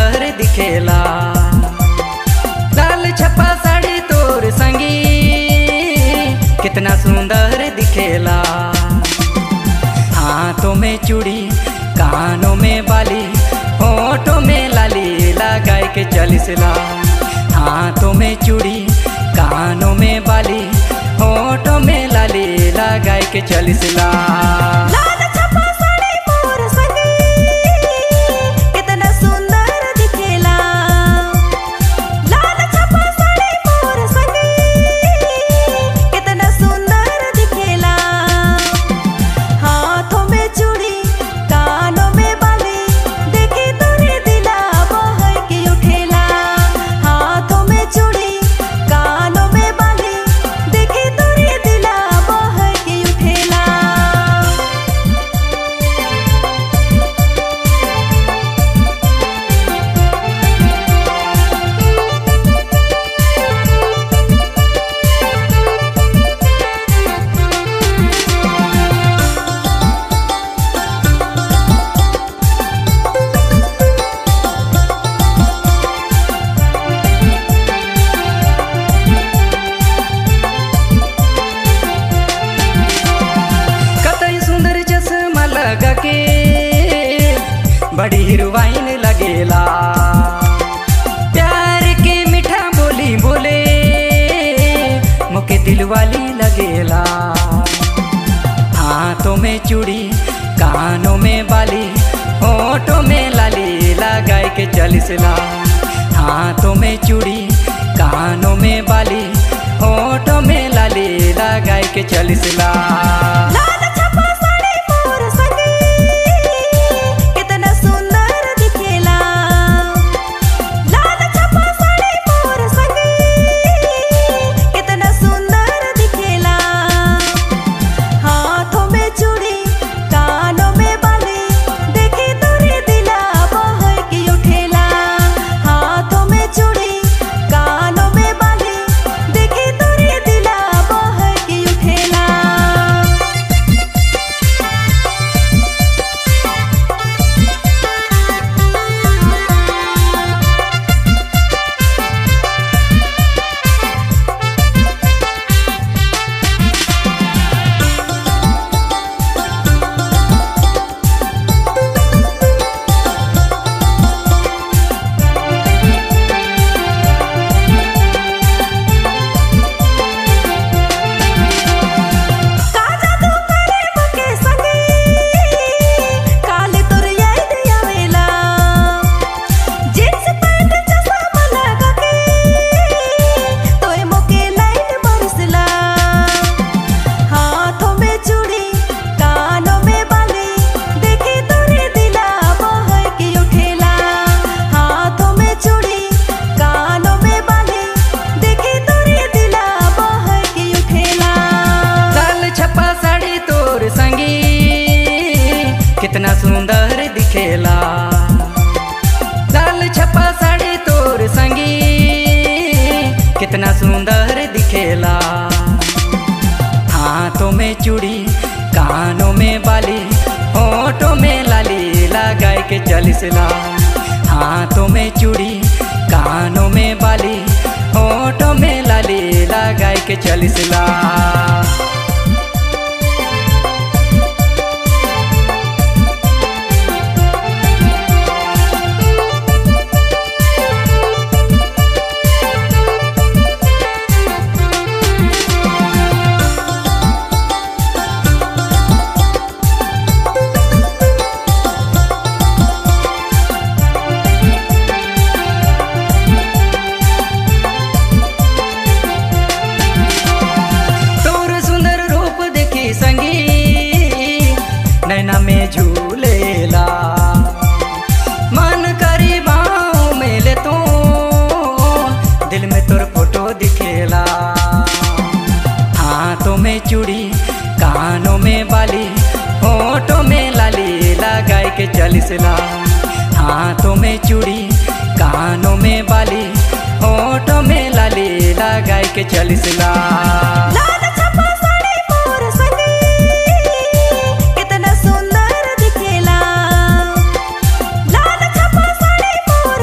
सुंदर दिखेला। लाल छपा साड़ी तोर संगी कितना सुंदर दिखेला। हाथों में चूड़ी कानों में बाली होठों में लाली लगाए के चलिसला। हाथों में चूड़ी कानों में बाली होठों में लाली लगाए के चलिसला। बड़ी हीरोइन लगेला। प्यार के मीठा बोली बोले मुके दिल वाली लगेला। हाथों में चूड़ी कानों में बाली होठों में लाली लगाए के चलिसला। हाथों में चूड़ी कानों में बाली होठों में लाली लगाए के चलिसला। कितना सुंदर दिखेला। लाल छपा साड़ी तोर संगी कितना सुंदर दिखेला। हाथों में चूड़ी कानों में बाली होठों में लाली लगाए के चलिसला। हाथों में चूड़ी कानों में बाली होठों में लाली लगाए के चलिसला। नैना में झूलेला मन करी बाहों में ले तो दिल में तोर फोटो दिखेला। हाथों में चूड़ी कानों में बाली होठों में लाली लगाए के चलिसला। हाथों में चूड़ी कानों में बाली होठों में लाली लगाए के चलिसला। कितना सुंदर दिखेला। लाल छपा साड़ी मोर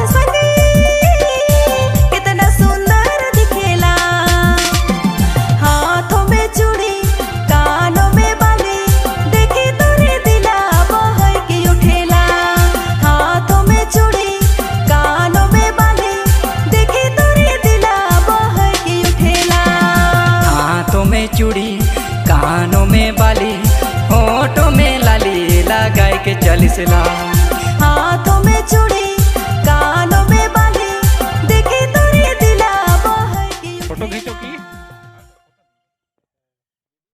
चूड़ी कानों में बाली होठों में लाली लगाए के चलिसला। हाथों में चूड़ी